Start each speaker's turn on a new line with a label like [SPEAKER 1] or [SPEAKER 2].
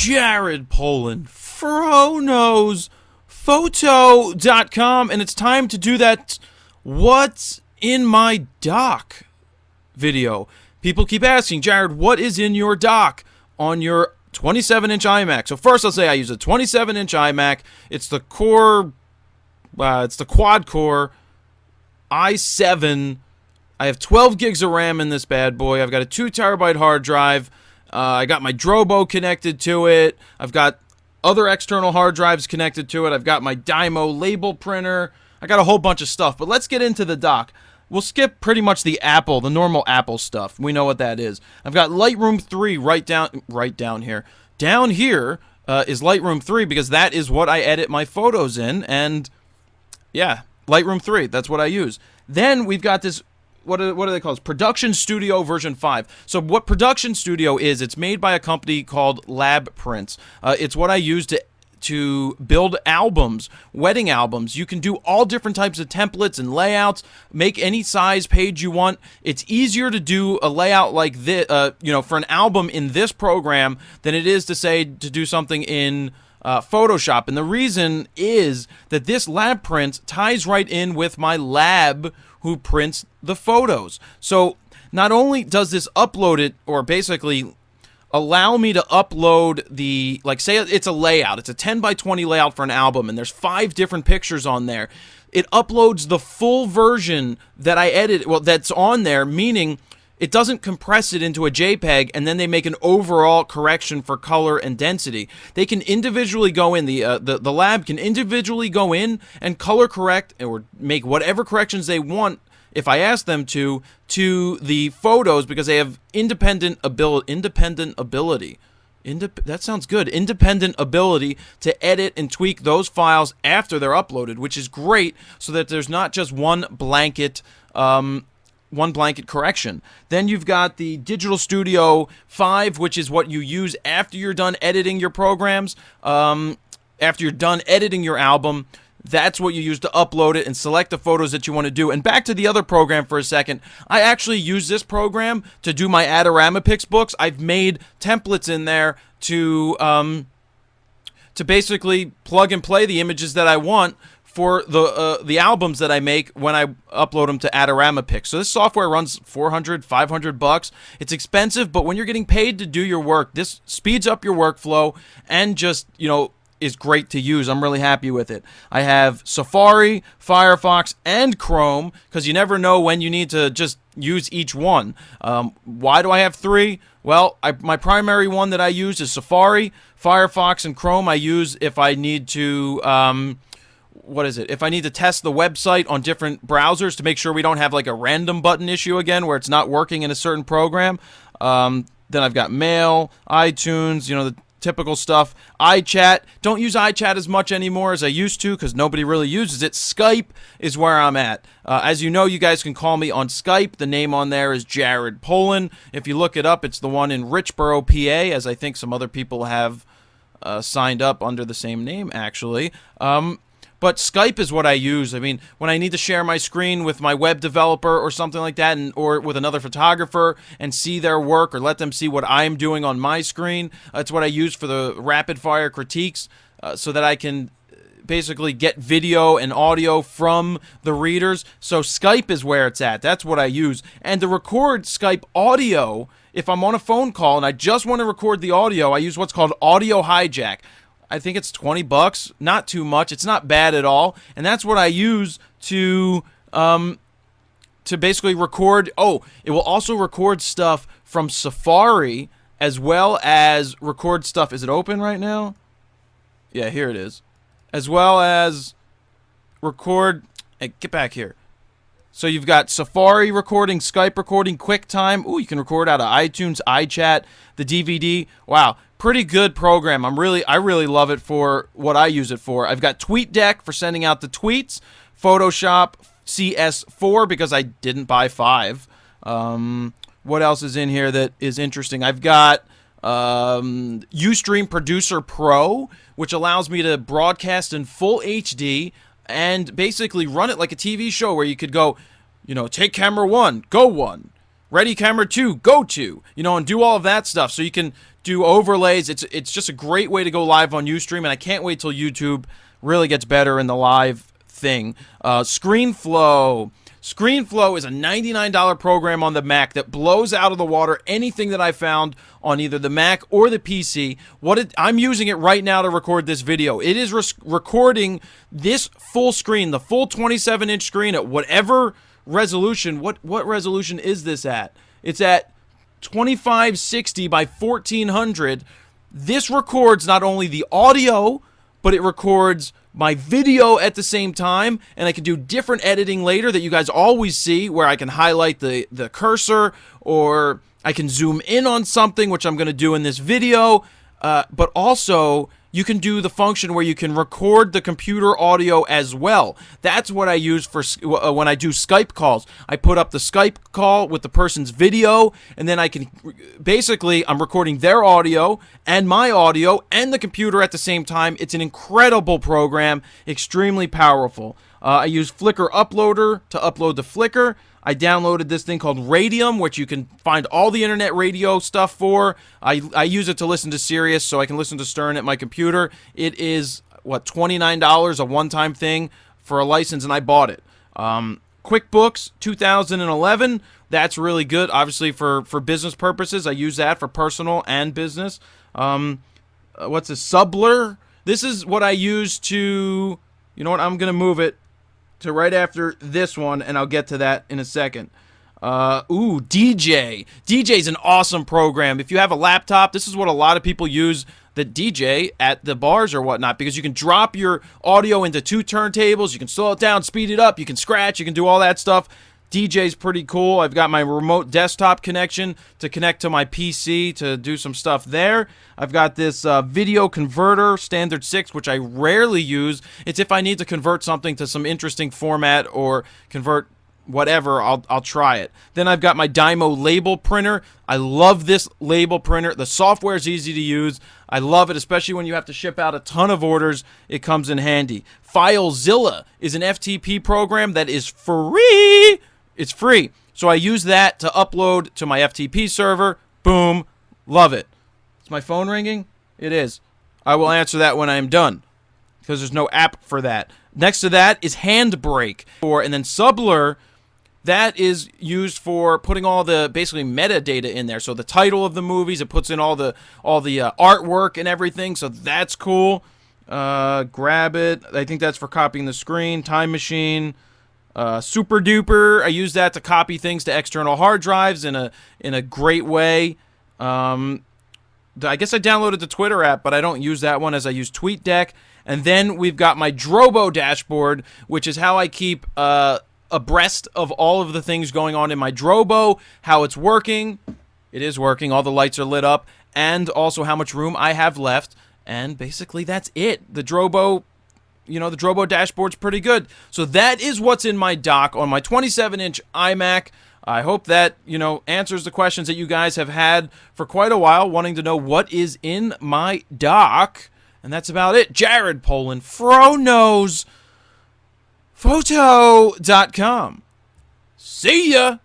[SPEAKER 1] Jared Polin, FroKnowsPhoto.com, and it's time to do that What's in My Dock video. People keep asking, Jared, what is in your dock on your 27-inch iMac? So first I'll say I use a 27-inch iMac. It's the quad-core i7. I have 12 gigs of RAM in this bad boy. I've got a 2 terabyte hard drive. I got my Drobo connected to it. I've got other external hard drives connected to it. I've got my Dymo label printer. I got a whole bunch of stuff. But let's get into the dock. We'll skip pretty much the normal Apple stuff. We know what that is. I've got Lightroom 3 right down here. Down here is Lightroom 3 because that is what I edit my photos in. And yeah, Lightroom 3, that's what I use. Then we've got this, what are they called? Production Studio version 5. So what Production Studio is, it's made by a company called Lab Prints. It's what I use to build albums, wedding albums. You can do all different types of templates and layouts, make any size page you want. It's easier to do a layout like this, for an album in this program than it is to do something in Photoshop. And the reason is that this lab print ties right in with my lab who prints the photos. So not only does this upload it, or basically allow me to upload the, like, say it's a layout, it's a 10 by 20 layout for an album, and there's 5 different pictures on there. It uploads the full version that I edited, that's on there, meaning it doesn't compress it into a JPEG, and then they make an overall correction for color and density. They can individually go in, the lab can individually go in and color correct or make whatever corrections they want, if I ask them to the photos, because they have independent ability. That sounds good. Independent ability to edit and tweak those files after they're uploaded, which is great, so that there's not just one blanket correction. Then you've got the Digital Studio 5, which is what you use after you're done editing your programs, after you're done editing your album. That's what you use to upload it and select the photos that you want to do. And back to the other program for a second. I actually use this program to do my Adorama Pix books. I've made templates in there to basically plug and play the images that I want for the albums that I make when I upload them to Adorama Pix. So this software runs $400, $500. It's expensive, but when you're getting paid to do your work, this speeds up your workflow and just, is great to use. I'm really happy with it. I have Safari, Firefox, and Chrome, because you never know when you need to just use each one. Why do I have 3? Well, my primary one that I use is Safari. Firefox and Chrome I use if I need to if I need to test the website on different browsers to make sure we don't have like a random button issue again where it's not working in a certain program. Then I've got Mail, iTunes, the typical stuff. iChat. Don't use iChat as much anymore as I used to because nobody really uses it. Skype is where I'm at. As you know, you guys can call me on Skype. The name on there is Jared Polin. If you look it up, it's the one in Richboro, PA, as I think some other people have signed up under the same name, actually. But Skype is what I use. I mean, when I need to share my screen with my web developer or something like that, or with another photographer and see their work or let them see what I'm doing on my screen, it's what I use for the rapid-fire critiques so that I can basically get video and audio from the readers. So Skype is where it's at. That's what I use. And to record Skype audio, if I'm on a phone call and I just want to record the audio, I use what's called Audio Hijack. I think it's $20, not too much. It's not bad at all, and that's what I use to basically record. Oh, it will also record stuff from Safari as well as record stuff. Is it open right now? Yeah, here it is. As well as record. Hey, get back here. So you've got Safari recording, Skype recording, QuickTime. Ooh, you can record out of iTunes, iChat, the DVD. Wow. Pretty good program. I really love it for what I use it for. I've got TweetDeck for sending out the tweets, Photoshop CS4 because I didn't buy 5. What else is in here that is interesting? I've got Ustream Producer Pro, which allows me to broadcast in full HD and basically run it like a TV show where you could go, take camera 1, go 1. Ready Camera 2, go to, and do all of that stuff. So you can do overlays. It's just a great way to go live on Ustream, and I can't wait till YouTube really gets better in the live thing. ScreenFlow. ScreenFlow is a $99 program on the Mac that blows out of the water anything that I found on either the Mac or the PC. I'm using it right now to record this video. It is recording this full screen, the full 27-inch screen at whatever resolution. What resolution is this at? It's at 2560 by 1400. This records not only the audio, but it records my video at the same time, and I can do different editing later that you guys always see, where I can highlight the cursor, or I can zoom in on something, which I'm going to do in this video, but also you can do the function where you can record the computer audio as well. That's what I use for when I do Skype calls. I put up the Skype call with the person's video, and then I can basically, I'm recording their audio and my audio and the computer at the same time. It's an incredible program, extremely powerful. I use Flickr Uploader to upload the Flickr. I downloaded this thing called Radium, which you can find all the internet radio stuff for. I use it to listen to Sirius, so I can listen to Stern at my computer. It is, $29, a one-time thing for a license, and I bought it. QuickBooks 2011, that's really good, obviously, for business purposes. I use that for personal and business. What's this? Subler? This is what I use to, I'm going to move it to right after this one, and I'll get to that in a second. DJ. DJ is an awesome program. If you have a laptop, this is what a lot of people use that DJ at the bars or whatnot, because you can drop your audio into two turntables, you can slow it down, speed it up, you can scratch, you can do all that stuff. DJ's pretty cool. I've got my remote desktop connection to connect to my PC to do some stuff there. I've got this video converter, standard 6, which I rarely use. It's if I need to convert something to some interesting format or convert whatever, I'll try it. Then I've got my Dymo label printer. I love this label printer. The software is easy to use. I love it, especially when you have to ship out a ton of orders. It comes in handy. FileZilla is an FTP program that is free. It's free. So I use that to upload to my FTP server. Boom. Love it. Is my phone ringing? It is. I will answer that when I am done, because there's no app for that. Next to that is Handbrake. And then Subler, that is used for putting all the basically metadata in there. So the title of the movies, it puts in all the artwork and everything. So that's cool. Grab it. I think that's for copying the screen. Time Machine. Super Duper, I use that to copy things to external hard drives in a great way. I guess I downloaded the Twitter app, but I don't use that one, as I use TweetDeck. And then we've got my Drobo dashboard, which is how I keep abreast of all of the things going on in my Drobo, how it's working. It is working. All the lights are lit up, and also how much room I have left. And basically that's it. The Drobo dashboard's pretty good. So that is what's in my dock on my 27-inch iMac. I hope that, answers the questions that you guys have had for quite a while, wanting to know what is in my dock. And that's about it. Jared Polin, FroKnowsPhoto.com. See ya!